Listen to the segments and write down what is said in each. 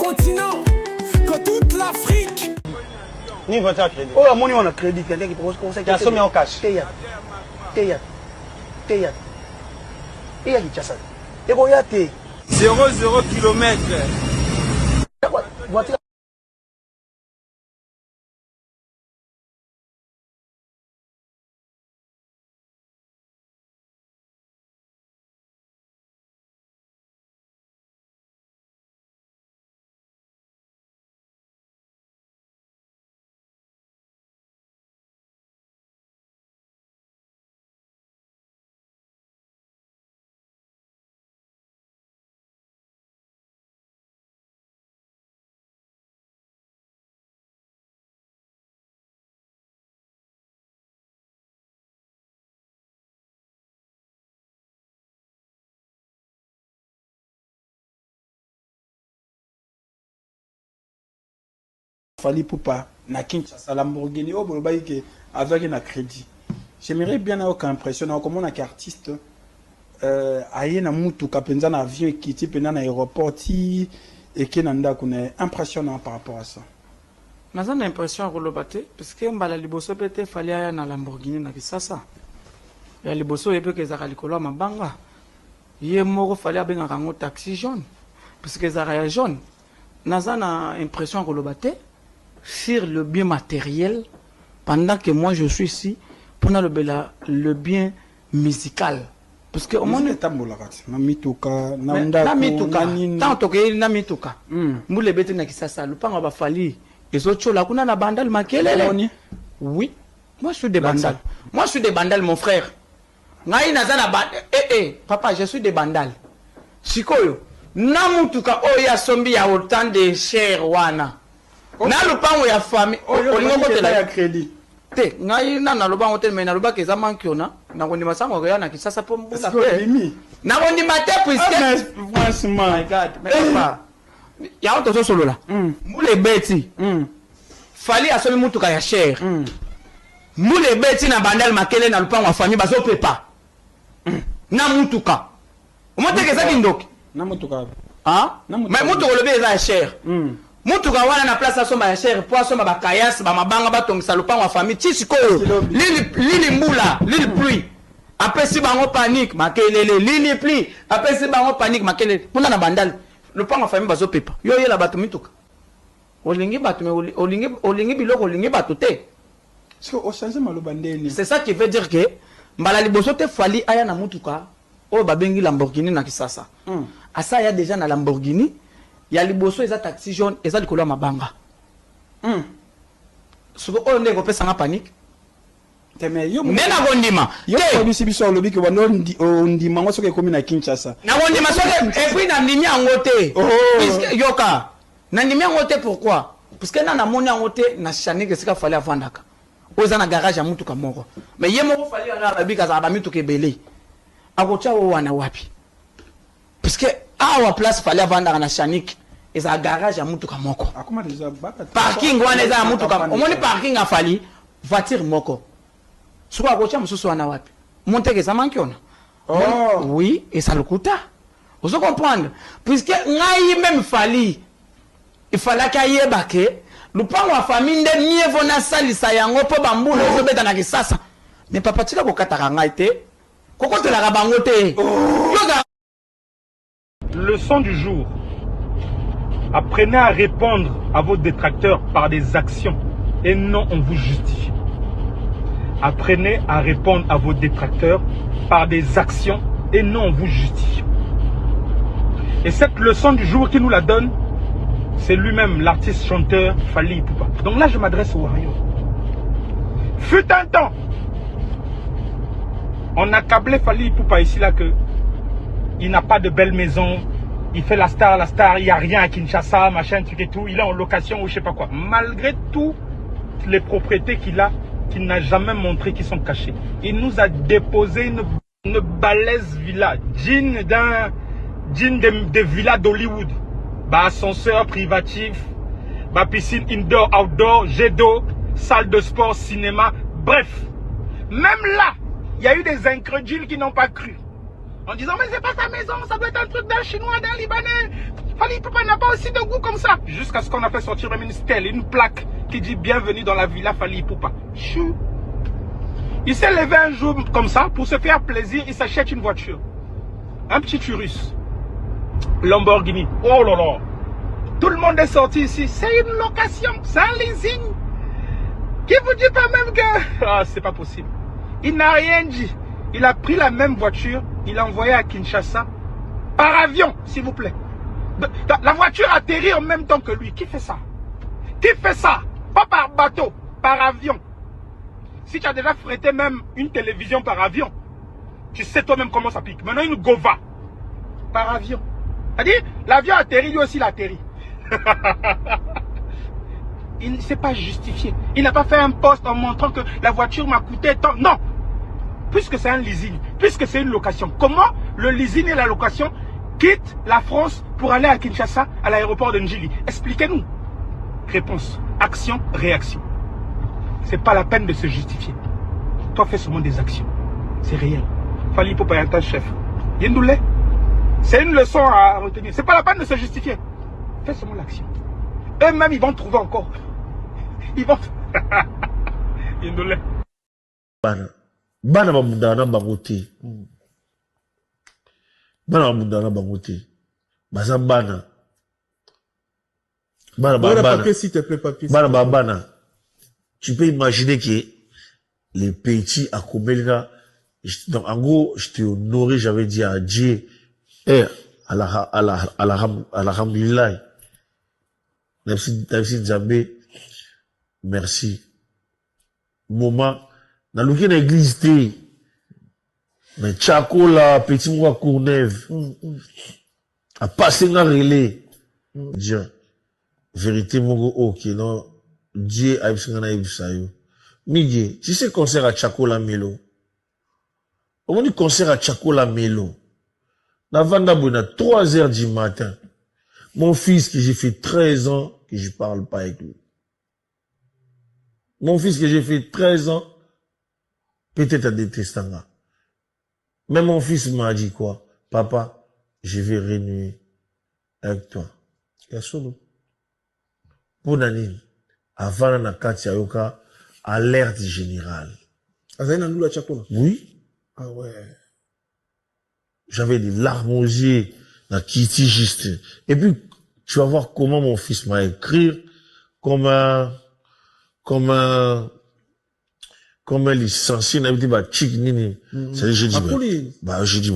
continent, que toute l'Afrique. Ni voiture à crédit. Oh, on a crédit. Quelqu'un qui propose conseil. Tu as sommé en cash. Teya. Il y a qui tient ça. Et quoi, il y a T. 0 km. Voiture. Fali Poupa na Kinshasa Lamborghini au bolobai que avec un crédit. J'aimerais bien avoir une impression comment on a qu'artiste aye na mutu kapenza na avion qui type na aéroport et qui nanda connaît impressionnant par rapport à ça. Naza na impression rolobate parce que mbala liboso pete fali aya na Lamborghini na Kisasa. Ya liboso yepe ke zaka likolo mabanga. Ye moko fali abenga kango taxi jaune parce que zaka ya jaune. Naza na impression rolobate sur le bien matériel pendant que moi je suis ici pour le bien musical parce que au moins na mituka na mituka tant que na mituka mbule bete na Kisasa lupango ba fali ezochola kuna na bandal makelele. Oui, moi je suis des bandales. Moi je suis des bandales mon frère. Ngai naza na papa je suis des bandales. Sikoyo na mutuka oya sombi ya autant de cher wana. Na lupango ya famille olingo kotela ya crédit te ngai na lupango te mais na lubaka eza mankiona na kondima sango ya na Kisasa po mbuka pe na kondima te puisque franchement my god mais papa ya auto solo la mule beti fali asomi mutuka ya cher mule beti na bandal makele na lupango ya famille bazo pepa na mutuka omote ke zaki ndoki na mutuka mais mutuka lobe eza ya cher mutuka wana na place asomba ya cher po asomba bakayas bamabanga batongisa lupango ya famille ti sikoyo lili mbula lili pluie apesi bango panique makelele lili pluie apesi bango panique makelele puna na bandali lupango ya famille bazopepa yo yela bato mituka olingi bato me olingi biloko olingi bato te c'est ça qui veut dire que mbala liboso te fali aya na mutuka oyo babengi Lamborghini na Kisasa asa ya déjà na Lamborghini ya liboso eza taxi jaune eza likolo ya mabanga soko oyo ndeko pesa nga panique teme yo nena kondima yo bisi biso lobi ke bano ndima ngo soke komi na Kinshasa na kondima soke et puis na ndimi yango te puisque yoka na ndimi yango te pourquoi parce que na moni yango te na Chanik esika fali avandaka oza na garage ya mutuka moko mais ye moko fali na babika za ba mituka ebele akocha wana wapi parce que awa place fallait vendre na Chanik eza garage ya mutuka moko parking wana eza mutuka omoni parking afali voiture moko suko akocha mususu wana wapi monteke za mankiona oui et ça le coûte vous comprendre puisque ngai même fali il fallait kayeba ke lupango wa famille nde nievo na salisa yango po bambula ezobeta na Kisasa mais papa tika kokataka ngai te kokotela bango te yoga. Leçon du jour. Apprenez à répondre à vos détracteurs par des actions et non on vous justifie. Apprenez à répondre à vos détracteurs par des actions et non on vous justifie. Et cette leçon du jour qui nous la donne, c'est lui-même l'artiste chanteur Fali Poupa. Donc là je m'adresse au Wario. Fut un temps, on a câblé Fali Poupa ici là que il n'a pas de belle maison, il fait la star, il n'y a rien à Kinshasa, machin, truc et tout, il est en location ou je sais pas quoi. Malgré toutes les propriétés qu'il a, qu'il n'a jamais montré qui sont cachées. Il nous a déposé une balèze villa, digne des villas d'Hollywood. Bah, ascenseur privatif, bah, piscine indoor, outdoor, jet d'eau, salle de sport, cinéma, bref. Même là, il y a eu des incrédules qui n'ont pas cru. En disant, mais c'est pas ta maison, ça doit être un truc d'un Chinois, d'un Libanais. Fally Ipupa n'a pas aussi de goût comme ça. Jusqu'à ce qu'on a fait sortir même une stèle, une plaque qui dit bienvenue dans la villa Fally Ipupa. Chou. Il s'est levé un jour comme ça, pour se faire plaisir, il s'achète une voiture. Un petit Urus. Lamborghini. Oh là là. Tout le monde est sorti ici. C'est une location, c'est un leasing. Qui vous dit pas même que... Ah, c'est pas possible. Il n'a rien dit. Il a pris la même voiture, il l'a envoyée à Kinshasa par avion, s'il vous plaît. La voiture atterrit en même temps que lui. Qui fait ça? Qui fait ça? Pas par bateau, par avion. Si tu as déjà frété même une télévision par avion, tu sais toi-même comment ça pique. Maintenant, une Gova par avion. C'est-à-dire, l'avion atterrit, lui aussi il atterrit. Il ne s'est pas justifié. Il n'a pas fait un post en montrant que la voiture m'a coûté tant. Non. Puisque c'est un leasing, puisque c'est une location. Comment le leasing et la location quittent la France pour aller à Kinshasa, à l'aéroport de Njili? Expliquez-nous. Réponse. Action, réaction. C'est pas la peine de se justifier. Toi, fais seulement des actions. C'est réel. Fally Ipupa est un chef. Yendoulé. C'est une leçon à retenir. C'est pas la peine de se justifier. Fais seulement l'action. Eux-mêmes, ils vont trouver encore. Ils vont... Yendoulé. Bana bamundana bango te. Bana bamundana bango te. Baza bana. Bana papier, s'il te plaît, papier. Bana bana. Tu peux imaginer que les petits à Komelina, donc en gros, je t'ai honoré, j'avais dit à Dieu, alhamdulillah. Merci Nzambe. Merci. Moment, dans l'aucune église, mais Tchakola, petit moi Courneuve, a passé dans relais. Dieu, vérité, mon ok, non, Dieu a eu ça. Miguel, tu sais, concert à Tchakola Melo. On dit concert à Tchakola Melo. Dans Vandabona, 3 heures du matin. Mon fils, que j'ai fait 13 ans, que je parle pas avec lui. Mon fils, que j'ai fait 13 ans, peut-être à détestant. Mais mon fils m'a dit quoi? Papa, je vais renouer avec toi. Pour Nanine, avant la Katia Yoka, alerte générale. Oui. Ah ouais. J'avais des larmes aux yeux, dans Kitty juste. Et puis, tu vas voir comment mon fils m'a écrit, comme un licencié, n'a dit, bah, chic, nini. C'est je dis, bah, je dis,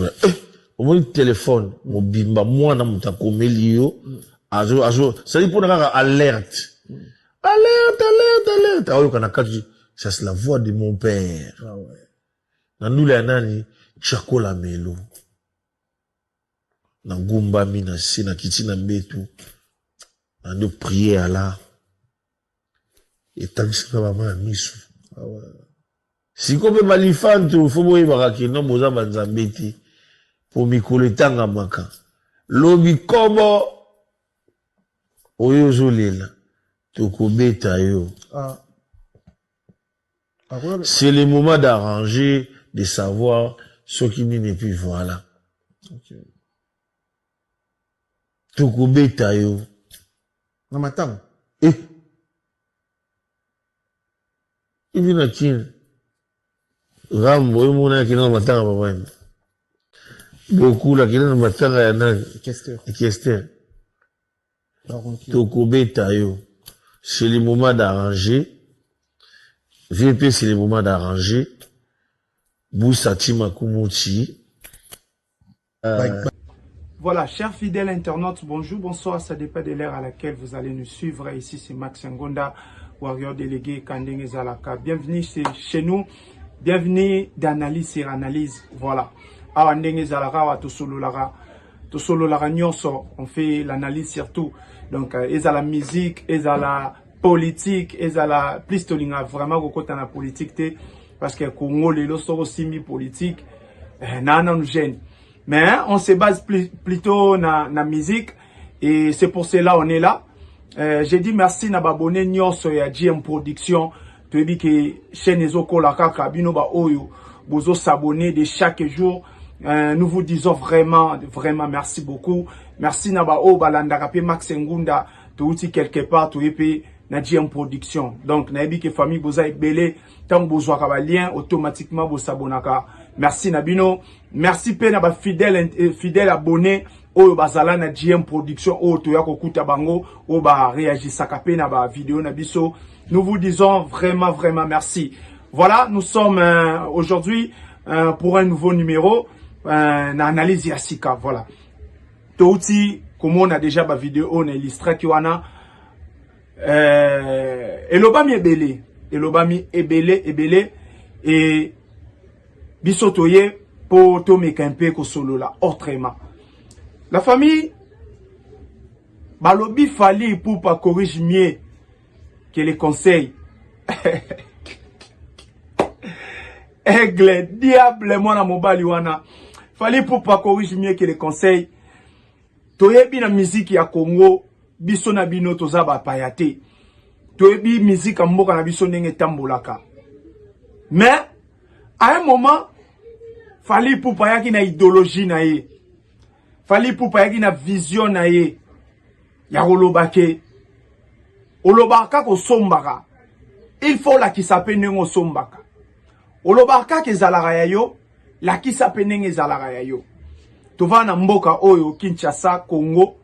au moins, le téléphone, mon bimba, moi, dans mon tako, melio, ça dit pour nous alerte. Alerte. Alors, quand on a ça c'est la voix de mon père. Ah ouais. Dans nous, les nani, Tchakola Melo. Dans Gumba, Mina, Sina, Kitina, Betu. Dans nos prières là. Et tant que c'est pas maman, Missou. Ah ouais. Si qu'on peut malifante, il faut voir baraki, non, moza banzambeti. Pour mikole tanga maka. Lobi kobo. Oyo zolela. Toko beta yo. Ah. C'est le moment d'arranger, de savoir ce qui n'est plus voilà. Ok. Toko beta yo. Non, attends. Eh. Il vient à qui? Rambo, il m'a dit non, attends, papa. Beaucoup là, qui n'ont pas tant à y'en Qu'est-ce Toko beta yo. C'est le moment d'arranger. VP, c'est le moment d'arranger. Boussati Makumuti. Voilà, chers fidèles internautes, bonjour, bonsoir, ça dépend de l'heure à laquelle vous allez nous suivre. Ici, c'est Max Ngonda, warrior délégué Kandenge Zalaka. Bienvenue chez nous, bienvenue d'analyse sur analyse. Voilà. Awa Ndenge Zalaka, wa Tosolo Lara Nyonso, on fait l'analyse surtout. Donc, ils ont la musique, ils ont la politique, ils ont la plus de vraiment beaucoup dans la politique, parce que Congo, les lots sont aussi mis politique, non, nous gêne. Mais on se base plutôt dans la musique et c'est pour cela on est là. J'ai dit merci à abonné nyonso ya GM Production. Tu dis que chaîne ezoko la kaka bino ba oyo bozo s'abonner de chaque jour Nous vous disons vraiment merci beaucoup. Merci Naba O Balanda Kapé Max Ngunda, touti quelque part, tout épée, Nadiem Production. Donc, Nabi que famille Boza et Belé, tant besoin qu'à lien, automatiquement, vous s'abonnaka. Merci Nabino. Merci Pe Naba fidèle abonné, O Bazala Nadiem Production, O Toyako Kutabango, O Ba réagit Sakapé Naba vidéo Nabiso. Nous vous disons vraiment merci. Voilà, nous sommes aujourd'hui pour un nouveau numéro, analyse Yassika, voilà. Touti, comme on a déjà ma vidéo, on a illustré qui wana, elobami ebele, et bisotoye pour tome kempe ko solo la, autrement. La famille, balobi fali pour pas corriger mieux que les conseils. Aigle, diable, moi na mobali wana. Fallait pour pas corriger mieux que les conseils. Toyebi na musique ya Congo, biso na bino toza ba payate. Toyebi musique mboka na biso ndenge tambolaka. Mais à un moment, fallait pour pas ki na idéologie na ye. Fallait pour pas ki na vision na ye. Ya olobake. Olobaka ko sombaka. Il faut la ki s'appelle ngo sombaka. Olobaka ke zalaka ya yo, la ki s'appelle ngo zalaka ya yo. Tova na mboka oyo Kinshasa, Congo,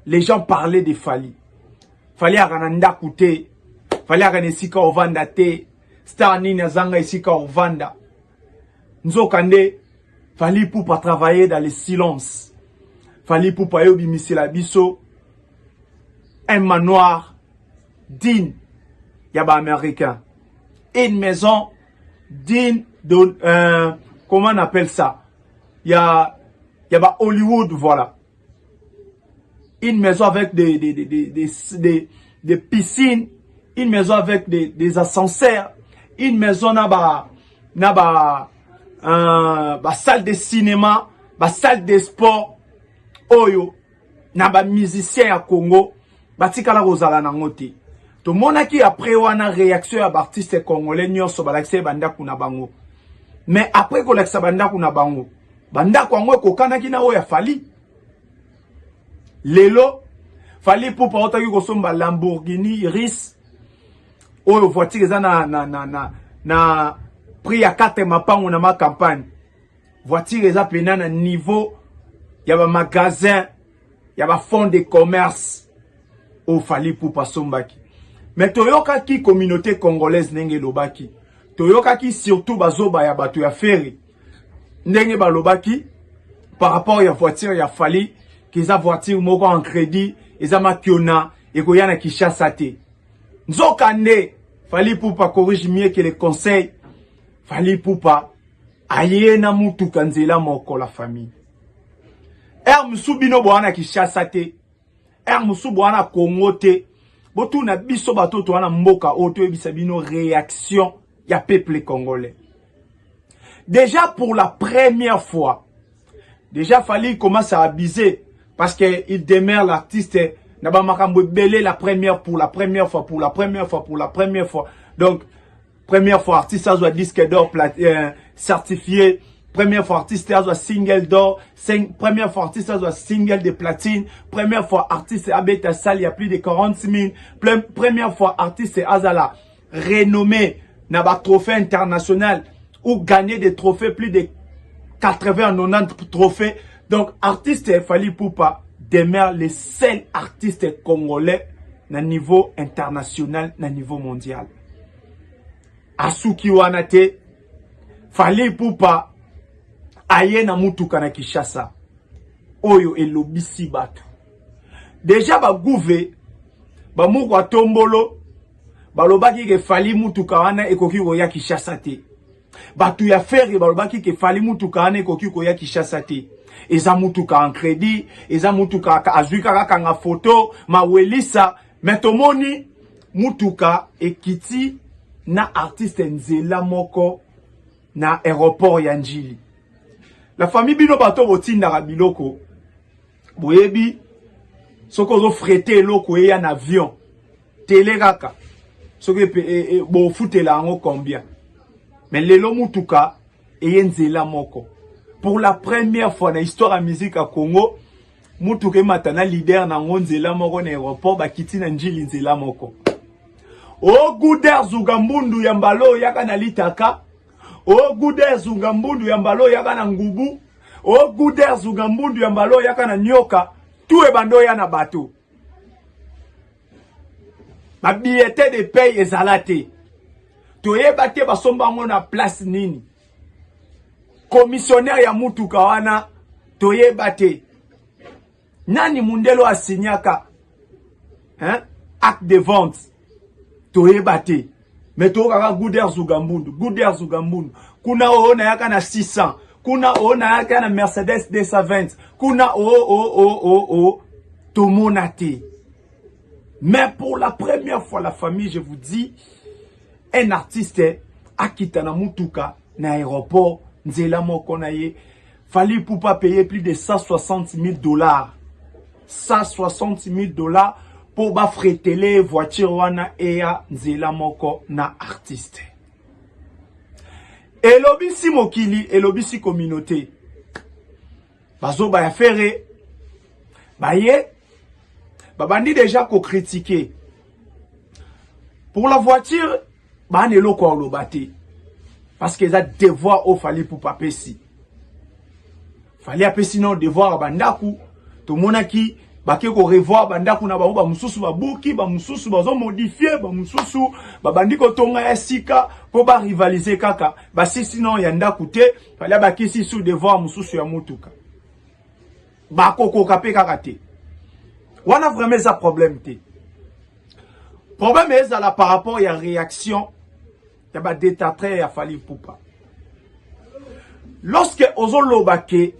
les gens parlaient de Fali. Fali akananda kute, Fali akanesika ovanda te, star nini zanga isika ovanda. Nzokande, Fali pour pas travailler dans le silence. Fali pour pas yobi misila biso, un manoir digne, yaba américain. Une maison digne de, comment on appelle ça? Il y a Hollywood, voilà. Une maison avec des piscines, une maison avec des ascenseurs, une maison salle de cinéma, salle de sport, oyo, naba musicien à Congo, batikala rozala na ngote. To monaki après wana réaction à artiste congolais nyonso balakse banda kuna bango. Mais après ko laksa banda kuna bango, banda kwa ko kanaki na oya Fali. Lelo Fali pour pas otaki ko somba Lamborghini RIS. Oyo voiture eza na prix ya 4 mapango na ma campagne. Voiture eza pena na niveau ya ba magasin, ya ba fonds de commerce. O Fali pour pas sombaki. Mais toyoka ki communauté congolaise nenge lobaki. Toyoka ki surtout bazoba ya bato ya ferry. Nenge ba lobaki par rapport ya voiture ya Fali, kiza voiture moko en crédit, eza makiona ekoyana Kinshasa te. Nzokande Fali pour pas corriger mieux que les conseils. Fali pour pas ayena mutu kanzela moko la famille. Musubino boana Kinshasa te. Musu boana Congo te. Botu na biso bato to wana mboka oto ebisa bino réaction ya peuple congolais. Déjà pour la première fois, déjà Fali commence à abuser parce que il demeure l'artiste na ba makambo belé pour la première fois. Donc première fois artiste a disque d'or certifié. Première fois artiste a single d'or, première fois artiste a single de platine, première fois artiste a bêta salle, il y a plus de 46 000, première fois artiste Azala renommé, n'a pas trophée international, ou gagné des trophées, plus de 80-90 trophées. Donc artiste Fali Poupa demeure le seul artiste congolais na niveau international, na niveau mondial. Asuki Wanate, Fali Poupa, aye na mutuka na Kinshasa oyo elobisi bato déjà ba gouve ba moko atombolo balobaki ke Fali mutuka wana ekoki koya Kinshasa te bato ya ferry balobaki ke Fali mutuka wana ekoki koya Kinshasa te eza mutuka en crédit eza mutuka azuika kaka nga photo mawelisa metomoni mutuka ekiti na artiste nzela moko na aéroport ya Njili. La famille bino bato botinda biloko boyebi soko zo frete loko ya na avion télé kaka soko bo futela ngo combien mais lelo mutuka eyenzela moko pour la première fois dans l'histoire de la musique à Congo, mutuke matana leader na ngonzela moko na aéroport bakiti na njili nzela moko. O Guder Zugambundu ya mbalo yaka na litaka. O Guder Zugambundu ya mbalo yaka na ngubu. O Guder Zugambundu ya mbalo yaka na nyoka. Tout bando ya na bateau. Ma billetté de paye ezalate. Toyeba te basomba ngo na place nini. Commissionnaire ya mutuka wana toyeba te. Nani mundelo asinyaka acte de vente toyeba te. Mais toyeba Guder Zugambundu. Guder Zugambundu. Kuna na yaka na 600. Kuna na yaka na Mercedes 220. Kuna tomonate. Mais pour la première fois la famille, je vous dis, un artiste a quitté na mutuka na aéroport nzela moko na ye. Fallait pour pas payer plus de $160,000. $160,000 pour ba fretele voiture wana eya nzela moko na artiste. Elobisi mokili, elobisi communauté. Bazo ba faire baye babandi déjà ko critiquer. Pour la voiture, ba ne loko lobate. Parce que ça devoir au fallait pour pas pesi. Fallait apesi non devoir bandaku. To monaki bake ko revoir bandaku na ba mususu ba buki ba mususu ba zo modifier ba mususu ba bandi ko tonga ya sika po ba rivaliser kaka ba sinon ya ndaku te fallait bakisi sous devoir mususu ya mutuka ba koko kape kaka te wana vraiment ça problème te problème est là par rapport à réaction ya ba détatre ya fali pupa lorsque ozolo bake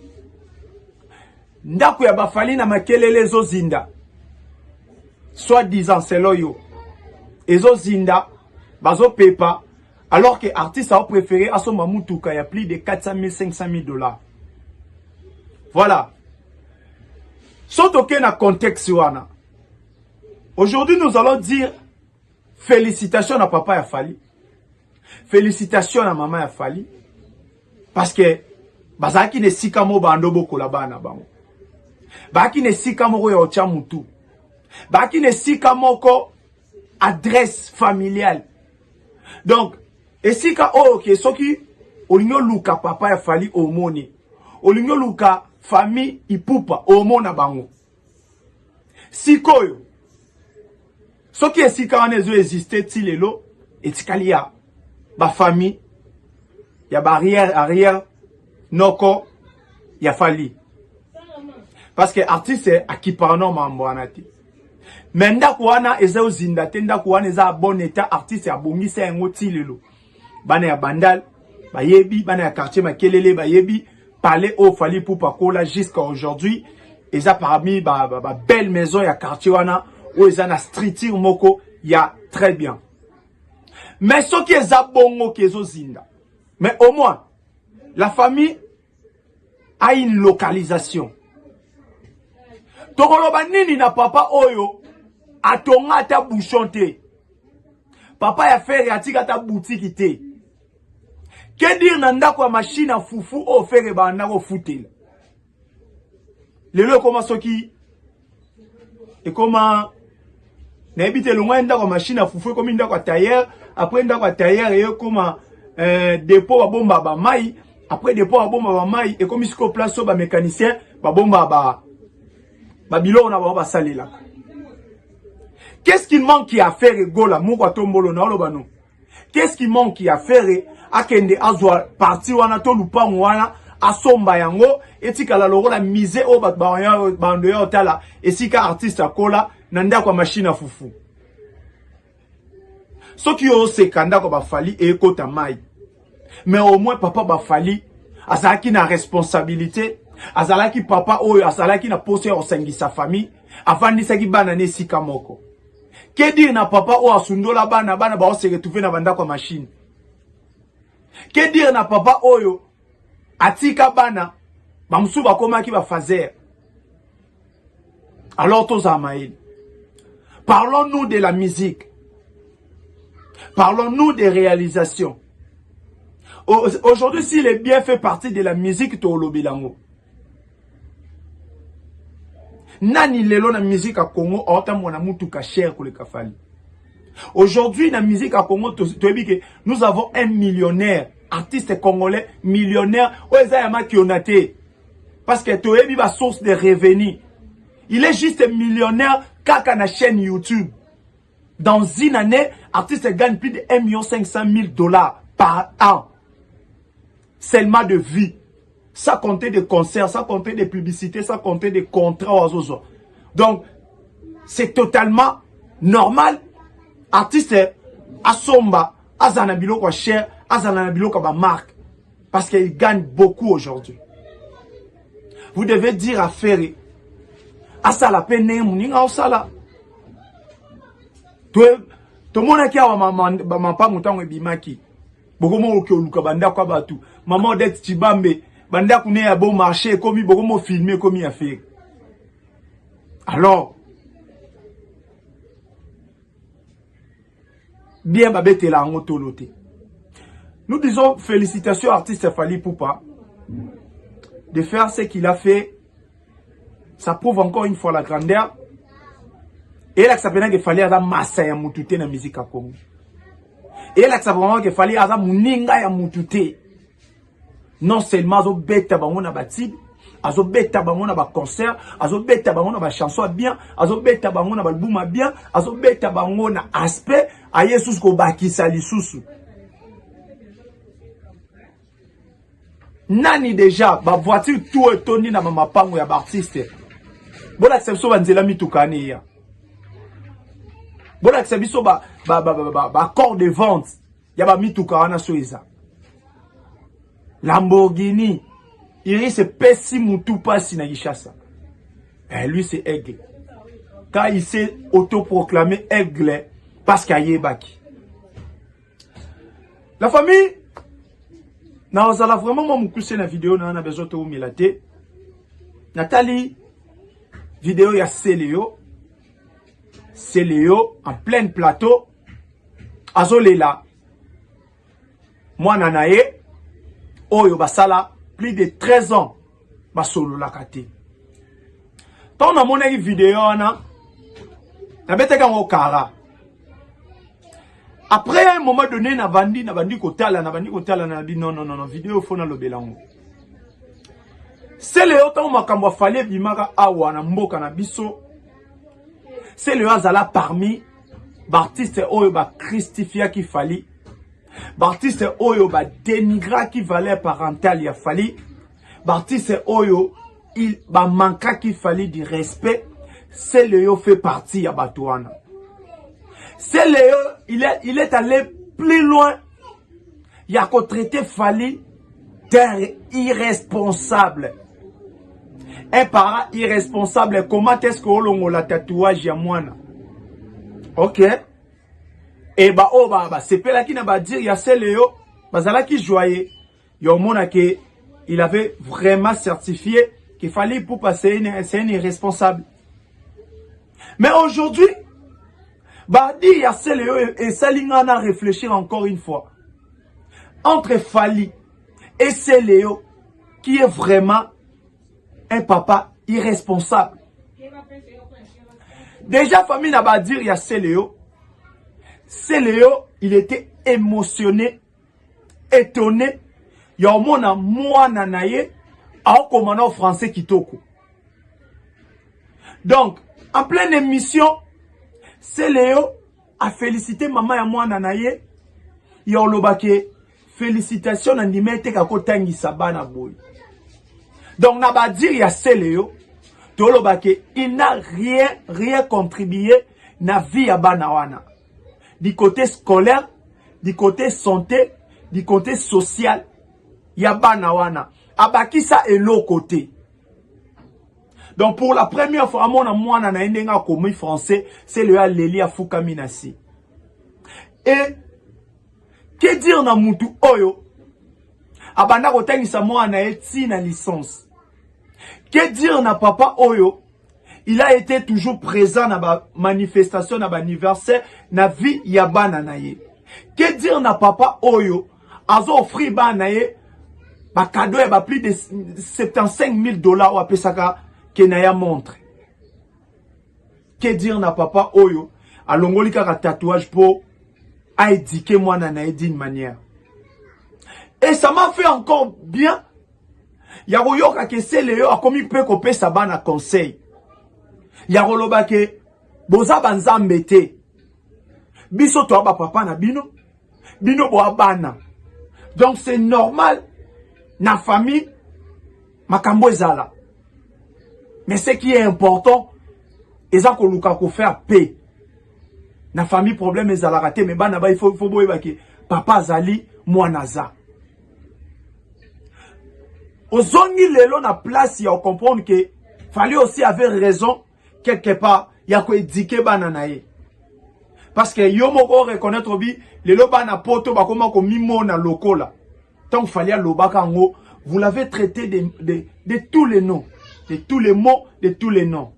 ndaku ya bafali na makelele ezo zinda soit disant seloyo ezo zinda bazo pepa alors que artiste a préféré à son mamutuka ya plus de $400,000-500,000. Voilà. Sauf aucun na contexte wana. Aujourd'hui nous allons dire félicitations à papa ya fali. Félicitations à maman ya fali. Parce que bazaki ne sika mo bando boko la bana bango. Baki ne sika moko ya ocha mutu. Baki ne sika moko adresse familiale. Donc, esika ok, soki olingo luka papa ya fali omoni. Olingo luka famille ipupa omona bango. Sikoyo. Soki esika wane zo existe tilelo etikali ya ba famille ya barrière arrière noko ya fali. Parce que artiste a qui parle mambo anati. Mais ndako wana eza ozinda te ndako wana eza bon état artiste a bongisa yango tilelo. Bana ya bandal, bayebi, bana ya quartier makelele bayebi, parler au fali pour pakola jusqu'à aujourd'hui. Eza parmi ba belle maison ya quartier wana ou eza na streetir moko ya très bien. Mais ce qui eza bongo kezo zinda. Mais au moins la famille a une localisation. Tokoloba nini na papa oyo atonga ta bouchon te. Papa ya faire atika ta boutique te. Que dire na ndako ya machine à fufu o faire ba ndako futela. Lelo koma soki et comment na ebite longa ndako ya machine à fufu comme ndako ya tailleur après ndako ya tailleur et comment dépôt ba bomba ba mai après dépôt ba bomba ba mai et comme isko place ba mécanicien ba bomba ba Babylone na ba salela. Qu'est-ce qui manque à faire gola moko tombolo na lobano? Qu'est-ce qui manque à faire akende azwa parti wana to lupango wana asomba yango etikala lokola mise o bando ya otala esika artiste akola na ndako machine fufu. Soki yo sekanda ko bafali e kota mai. Mais au moins papa bafali azaki na responsabilité. Azalaki papa oyo azalaki na poste o sengi sa famille afandisa ki bana ne sika moko. Que dire na papa o asundola bana ba se retrouver na banda kwa machine. Que dire na papa oyo atika bana ba musuba koma ki ba fazer. Alors toza maïl. Parlons-nous de la musique. Parlons-nous des réalisations. Aujourd'hui, s'il est bien fait partie de la musique, to lobilango. Nani lelo na musique à Congo, autant na mutuka cher que le kafali. Aujourd'hui, la musique à Congo, nous avons un millionnaire, artiste congolais, millionnaire, Oezayama Kionate. Parce que tu as ma source de revenus. Il est juste millionnaire, kaka na chaîne YouTube. Dans une année, artiste gagne plus de 1 500 000 $ par an. Seulement de vie. Ça comptait des concerts, ça comptait des publicités, ça comptait des contrats. Donc, c'est totalement normal. Artiste, Asomba, Azanabilo kwa cher, Azanabilo kwa marque. Parce qu'il gagne beaucoup aujourd'hui. Vous devez dire à Ferry, Asala pene muninga osala. Tout le monde qui a ma mutango ebimaki. Bokomo okoluka banda kwa batu. Maman Odette Chibambe, banda kune ya bon marché, komi bokomo filmer komi a fait. Alors, bien babete la ngotolote. Nous disons félicitations à l'artiste Fally Ipupa de faire ce qu'il a fait. Ça prouve encore une fois la grandeur. Et là, ça veut dire qu'il fallait avoir massa ya mutute na musique à Congo. Et là, ça veut dire qu'il fallait avoir muninga ya mutute. Non seulement azo beta bango na batib, azo beta bango na ba concert, azo beta bango na ba chanson bien, azo beta bango na ba album bien, azo beta bango na aspect a Yesus ko bakisa lisusu. Nani déjà ba voiture tout etoni na mama pango ya ba artiste. Bona ksebiso banzela mitukani ya. Bona ksebiso ba accord de vente ya ba mitukana soiza. Lamborghini, Iris pesi mutu pasi na Gishasa. Et lui c'est aigle. Quand il s'est autoproclamé aigle parce qu'il y a baki. La famille na ozala vraiment moi mukuse na vidéo na besoin to umilate. Nathalie vidéo ya Célio en plein plateau azolela mwana nae oyo basala plus de 13 ans basolo la kate. Tant na mona vidéo na beteka ngokara. Après un moment donné na bandi kotala na bi non vidéo fona lobelango. C'est le autant makambo fallait bimaka awa na mboka na biso. C'est le azala parmi Baptiste oyo ba Christifia qui Fally. Baptiste oyo ba dénigra qui valait parental ya Fally. Baptiste oyo il ba manka qui Fally du respect. C'est le yo fait partie ya Batouana. C'est le yo il est allé plus loin. Il a traité Fally d'un irresponsable. Un parent irresponsable, comment est-ce que l'on la tatouage ya mwana? Ok. Et c'est pas là qui n'a pas dire, il y a Célio, là qui joyeux. Il y a un que il avait vraiment certifié qu'il fallait pour passer un irresponsable. Mais aujourd'hui, il y a Célio et Salingana à réfléchir encore une fois. Entre Fally et Célio, qui est vraiment un papa irresponsable. Déjà, famille n'a pas dire, il y a Célio. Célio, il était émotionné, étonné. Il y a un monde moi nanaye, en commandant français Kitoko. Donc, en pleine émission, Célio a félicité maman et moi nanaye. Il y a un félicitations n'animete kako tangi sabana boy. Donc, n'a pas dire, il y a Célio. Il n'a rien contribué na vie à Banawana. Du côté scolaire, du côté santé, du côté social, il y a Banawana. Abaki ça est l'autre côté. Donc pour la première fois, moi na indenga commis français, c'est le Léli à Foukaminasi. Et que dire na mutu oyo? Abana kotangisa moi na eti na licence. Que dire na papa oyo? Il a été toujours présent dans la manifestation, dans l'anniversaire, na vie yabana naye. Que dire na papa oyo? azo offrir bana ye ba cadeau ya ba plus de 75 000 dollars ou apesaka kenaya montre. Que dire na papa oyo alongoli kaka tatouage pour a éduquer moi na d'une manière. Et ça m'a fait encore bien. Ya royoka ke c'est le yo a komi pe ko pesa bana conseil. Ya roloba ke boza banzambe te. Biso to ba papa na bino. Bino bo abana. Donc c'est normal na famille makambo ezala. Mais ce qui est important, eza ko luka ko faire paix. Na famille problème ezala raté mais bana ba il faut boyeba ke papa azali mwanaza. Ozongi lelo na place ya comprendre que fallait aussi avoir raison quelque part ya ko éduquer bana na ye. Parce que yo moko reconnaître bi lelo bana poto ba koma ko mimona lokola. Tant fallait lobaka ngo, vous l'avez traité de tous les noms, de tous les mots, de tous les noms.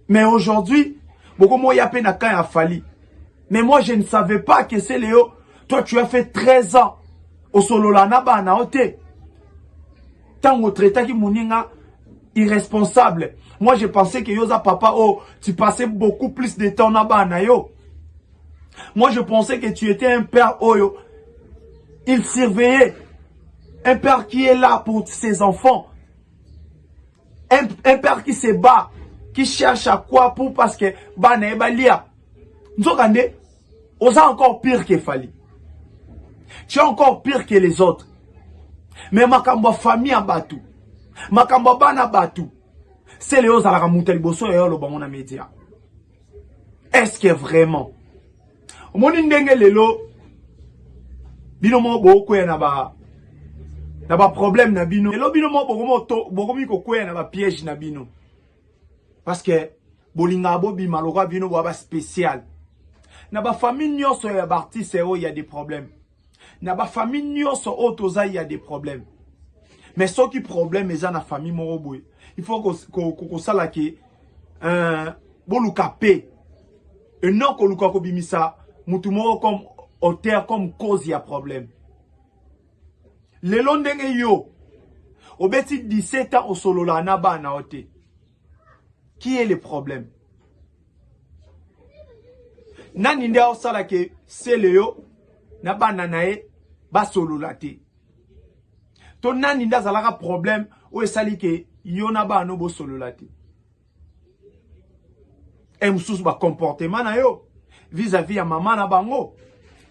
Mais aujourd'hui, beaucoup mo ya pe na kan ya fali. Mais moi je ne savais pas que c'est Léo. Toi tu as fait 13 ans au sololana bana ote. Tango traité qui moninga irresponsable. Moi je pensais que yoza papa oh tu passais beaucoup plus de temps na bana yo. Moi je pensais que tu étais un père oh yo. Il surveillait. Un père qui est là pour ses enfants. Un père qui se bat, qui cherche à quoi pour parce que bana ebalia. Nzokande, osa encore pire que Fali. Tu es encore pire que les autres. Mais makambo famille en batu. Makambo bana batu. C'est les autres à la monter bosso et le bon na média. Est-ce que vraiment omoni ndenge lelo bino mo boko na ba problème na bino. Lelo bino mo boko mi ko na ba piège na bino. Parce que bolinga bo bi maloka bino ba spécial. Na ba famille nyonso ya artiste il y a des problèmes. Na ba famille nyonso otoza il y a des problèmes. Mais ce qui problème est dans la famille moroboy. Il faut qu'on sala ke boluka pe. Et non ko luka ko bimisa mutu moko comme auteur comme cause il y a problème. Le londenge yo obeti 17 ans au solola na bana ote. Qui est le problème? Nani ndia osala ke c'est le yo na bana nae ba solola te. To nani ndia zalaka problème o esali ke yo na bana bo solola te. Et moussous ba comportement na yo vis-à-vis ya maman na bango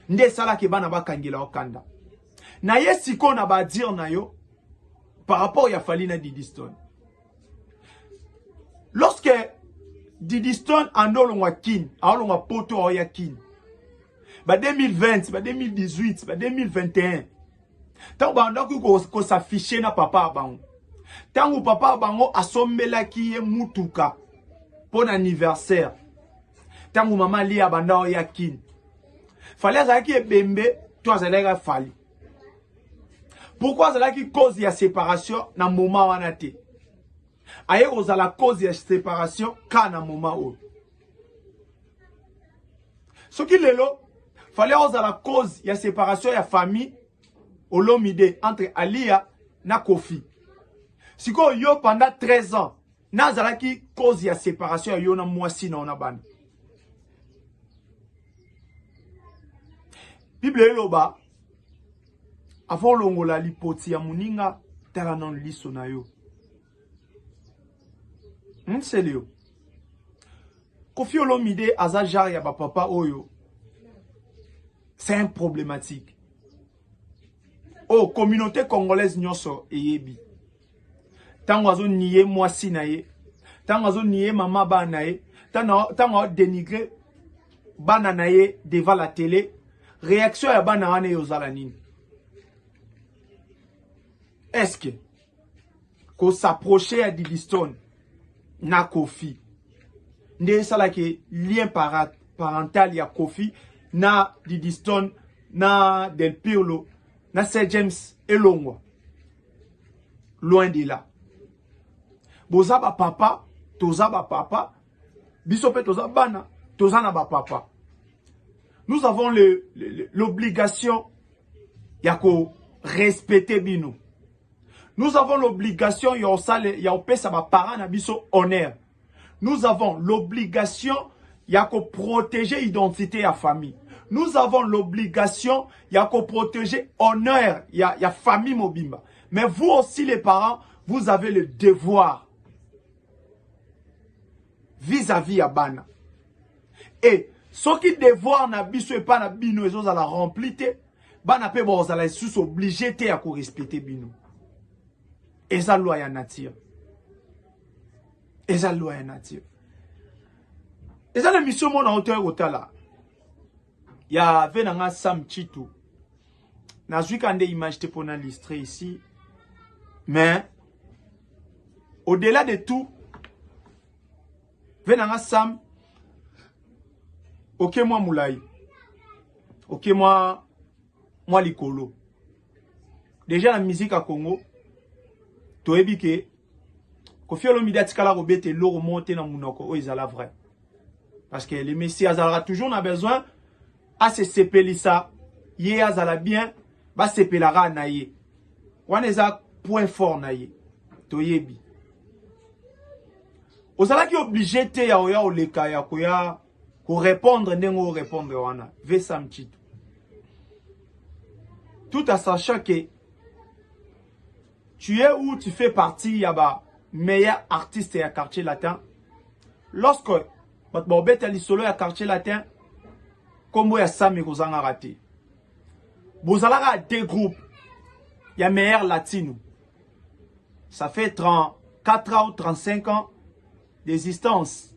nde sala ke bana ba kangela okanda. Na yesiko na ba dire na yo par rapport ya fali na Didiston. Lorsque Didiston andolongwa kin, andolongwa poto ya kin. Ba 2020, ba 2018, ba 2021. Tant ba ndako ko s'afficher na papa bango. Tant papa bango asombela ki ye mutuka pour anniversaire. Tant maman li abanda ya kin. Fallait ça qui est bembe, toi ça l'a fali. Pourquoi c'est là qui cause la séparation dans le moment où on a été? Aïe, on a la cause de la séparation quand dans le moment où. Ce qui est là, fallait on a la cause de la séparation de la famille au Lomide entre Alia et Kofi. Si on yo pendant 13 ans, n'a pas qui cause de la séparation yo na moisi na ban. Bible eloba avant longola lipoti ya muninga tala non liso na yo. Nselio. Kofi Olomide azajar ya ba papa oyo. C'est un problématique. Oh, communauté congolaise nyonso eyebi. Tango azo nié mwasi na ye. Tango azo nié mama ba na ye. Tango dénigrer bana na ye devant la télé. Réaction ya bana wane yo zala nini. Est-ce que qu'on s'approchait à Didiston na Kofi nde sala ke lien parental ya Kofi na Didiston na Del Pirlo na Sir James Elongwa loin de là boza ba papa toza ba papa biso pe toza bana toza na ba papa. Nous avons l'obligation yako respecter bino. Nous avons l'obligation ya pesa ba parents na biso honneur. Nous avons l'obligation yako protéger l'identité ya famille. Nous avons l'obligation yako protéger honneur ya famille mobimba. Mais vous aussi les parents, vous avez le devoir vis-à-vis ya bana. Et ce qui devoir na biso et pas na bino ezo za la remplite, bana pe bo za la sous obligé te ya ko respecter bino. Eza loi ya nature. Eza loi ya nature. Eza la mission mon en hauteur otala. Ya venanga Sam Chitu. Na zui kande image te pona l'illustré ici. Mais au-delà de tout, venanga Sam. Ok moi moulai. Ok moi likolo. Déjà la musique à Congo. Toebi ke Koffi Olomide atikala robete lo remonter na munoko o ezala vrai. Parce que les messieurs azala toujours na besoin à se sepelisa ye azala bien ba sepelara na ye. Wana eza point fort na ye. Toyebi. Ozala ki obligé te ya oya oleka ya koya ko répondre ndengo répondre wana. Ve Sam Chitu. Tout en sachant que tu es où tu fais partie yaba meilleur artiste ya quartier latin. Lorsque Bobet ali solo ya quartier latin, comme ya Sam Kozanga raté. Bozalaga deux groupes. Ya meilleur latino. Ça fait 34 ans ou 35 ans d'existence.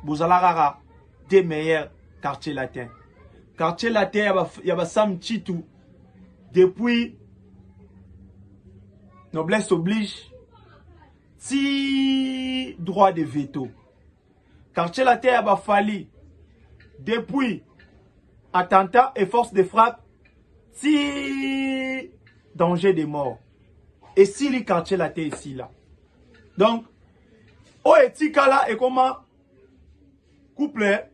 Bozalaga des meilleurs quartiers latins. Quartier latin yaba Sam Chitu depuis noblesse oblige, si droit de veto. Quartier la terre a fallu depuis attentat et force de frappe, si danger de mort. Et si le quartier la terre ici là. Donc, o etika là et comment couple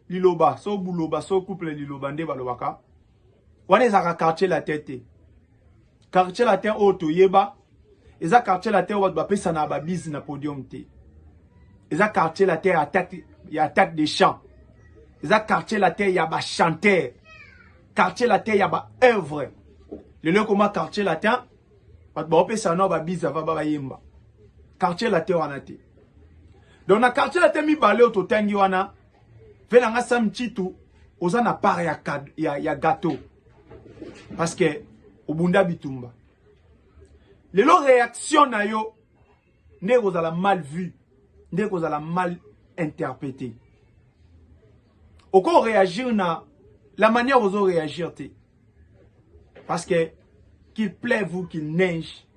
liloba, so bouloba, so couple liloba nde balobaka. Wane zaka quartier la tête. Quartier la terre o toyeba. Eza quartier la terre ba pesa na ba biz na podium te. Eza quartier la terre attaque des chants. Eza quartier la terre ya ba chanteur. Quartier la terre ya ba œuvre. Le lieu comment quartier la terre ba pesa na ba biz va ba yemba. Quartier la terre wana te. Donc na quartier la terre mi balé au totangi wana. Venanga Sam Chitu oza na part ya gâteau. Parce que obunda bitumba. Les réactions na yo ne vous la mal vu, ne vous la mal interprété. Au qu'on réagir na la manière vous réagir te. Parce que qu'il plaît vous qu'il neige.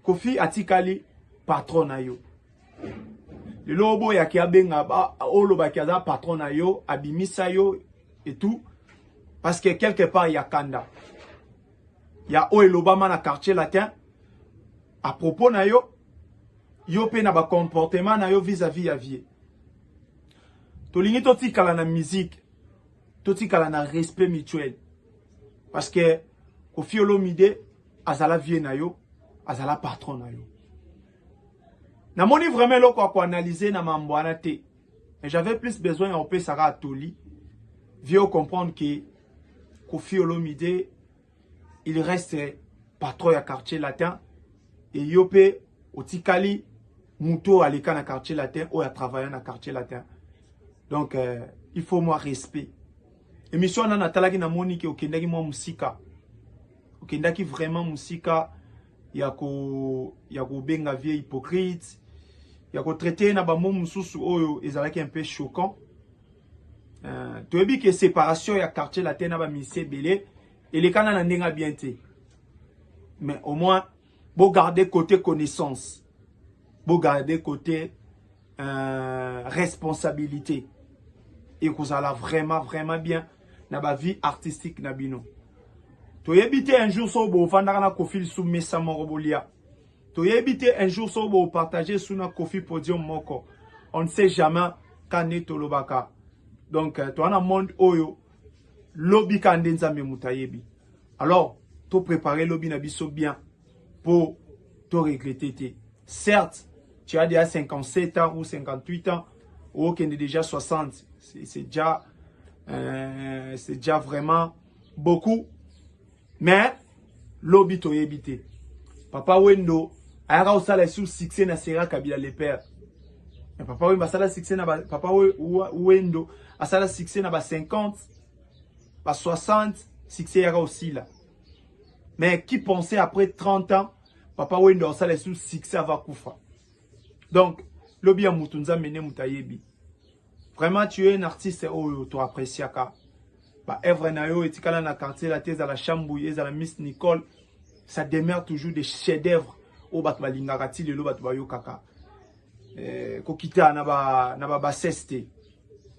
Koffi atikali patron na yo. Le lobo ya ki abenga oloba ki aza patron na yo, abimisa yo et tout parce que quelque part il y a kanda. Il y a Oelobama na quartier latin. À propos na yo, yo pe na ba comportement na yo vis-à-vis ya vie. Tolingi toti kala na musique, toti kala na respect mutuel. Parce que Koffi Olomide azala vie na yo, azala patron na yo. Na moni vraiment lo kwa analyser na mambwana te. Mais j'avais plus besoin en pe sara atoli. Vieux comprendre que Koffi Olomide il reste patron ya quartier latin et yope otikali muto aleka na quartier latin ou a travaillé na quartier latin. Donc il faut moi respect. Émission na natalaki na moni ke okendaki mo musika. Okendaki vraiment musika ya ko benga vie hypocrite. Ya ko traiter na ba mo mususu oyo ezalaki un peu choquant. Tu as vu que séparation ya quartier latin na ba misé belé. Et les canaux n'ont bien été. Mais au moins, vous gardez côté connaissance. Vous gardez côté responsabilité. Et vous allez vraiment bien dans la vie artistique. Tu as évité un jour sur vous fandara na Koffi sous Messa Morobolia. Tu as évité un jour sur vous partager sous na Koffi podium moko. On ne sait jamais quand est Tolobaka. Donc, tu as un monde oyo. Lobi kande nzambe mutayebi. Alors, tu préparer lobby na biso bien pour te regretter. Certes, tu as déjà 57 ans ou 58 ans, ou qui est déjà 60. C'est déjà vraiment beaucoup. Mais, lobby to éviter. Papa Wendo, ayaka osala sous succès na Sera Kabila le père. Papa Wendo, asala succès na Papa Wendo, asala succès na ba 50, ba 60, succès yaka aussi là. Mais qui pensait après 30 ans, Papa Wendo asala sous succès va koufa. Donc, lobby a mutunza mene mutayebi. Vraiment, tu es un artiste où tu apprécies ka. Bah, Evre Nayo, etikala na quartier la thèse à la Chambouille, à la Miss Nicole, ça demeure toujours des chefs-d'œuvre au batba lingarati le batba yo kaka. Kokita na ba baseste.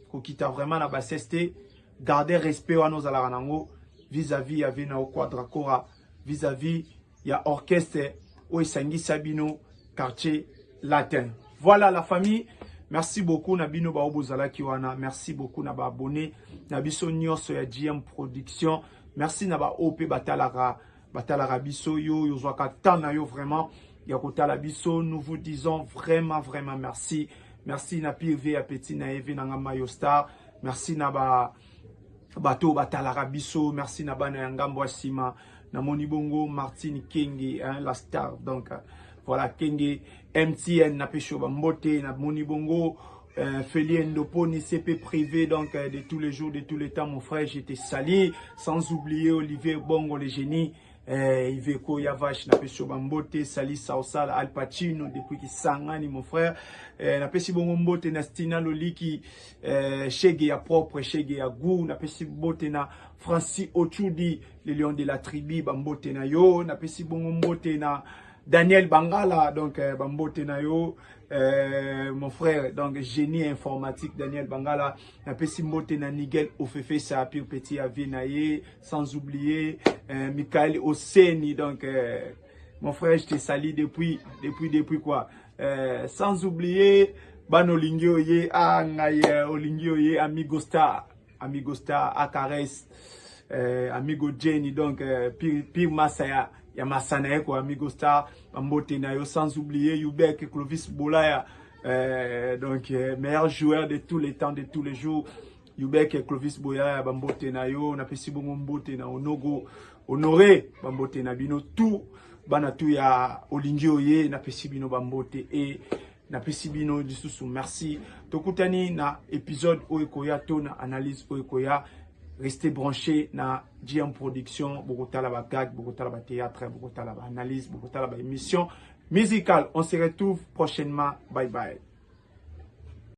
Kokita vraiment na baseste, garder respect à nos alaranango vis-à-vis ya vena au quadracora, vis-à-vis ya orchestre au Sangi Sabino quartier latin. Voilà la famille. Merci beaucoup Nabino Baobozala Kiwana. Merci beaucoup Naba abonné. Nabiso Nyos ya GM Production. Merci Naba OP Batalara Biso yo Yozwaka Tana yo vraiment. Yakota Labiso. Nous vous disons vraiment merci. Merci Napi V à Petit Naeve Nangama Yostar. Merci Naba Bato Batalara Biso. Merci Naba Nyangambo Sima. Namoni Bongo Martine Kengi, hein, la star. Donc voilà, Kenge, MTN, Napesho Bambote, Namoni Bongo, Félien Ndoponi, CP privé, donc de tous les jours, de tous les temps, mon frère, j'étais sali, sans oublier Olivier Bongo, le génie, Iveko Yavash, Napesho Bambote, Sali Saosal, Al Pacino, depuis qui sangani, mon frère, Napesi Bongo Mbote, Nastina Loliki, Chege ya propre, Chege ya goût, Napesi Bote na Francis Ochudi, le lion de la tribu, Bambote na yo, Napesi Bongo Mbote na Daniel Bangala, donc Bambote Nayo, mon frère, donc génie informatique, Daniel Bangala, Napesi Mbote na Nigel Ofefe Sapir Petit Avinaye, sans oublier Michael Oseni, donc mon frère, je te salue depuis quoi, sans oublier Bano Lingioye, Olingioye, Amigo Star, Akares, Amigo Jenny, donc Pire Masaya. Ya Masana quoi, Amigo Star, Bambote Nayo, sans oublier Yubek Clovis Boulaya, donc meilleur joueur de tous les temps, de tous les jours. Yubek Clovis Boulaya, Bambote Nayo, Napesi Bongo Mbote na Onogo, Honoré, Bambote Nabino, tout, Banatu ya Olingioye, Napesi Bino Bambote et Napesi Bino Disusu. Merci. Tokutani na épisode Oekoya, ton analyse Oekoya. Restez branchés na GM Production, Bogota la gag, Bogota la théâtre, Bogota la analyse, Bogota la émission musicale. On se retrouve prochainement. Bye bye.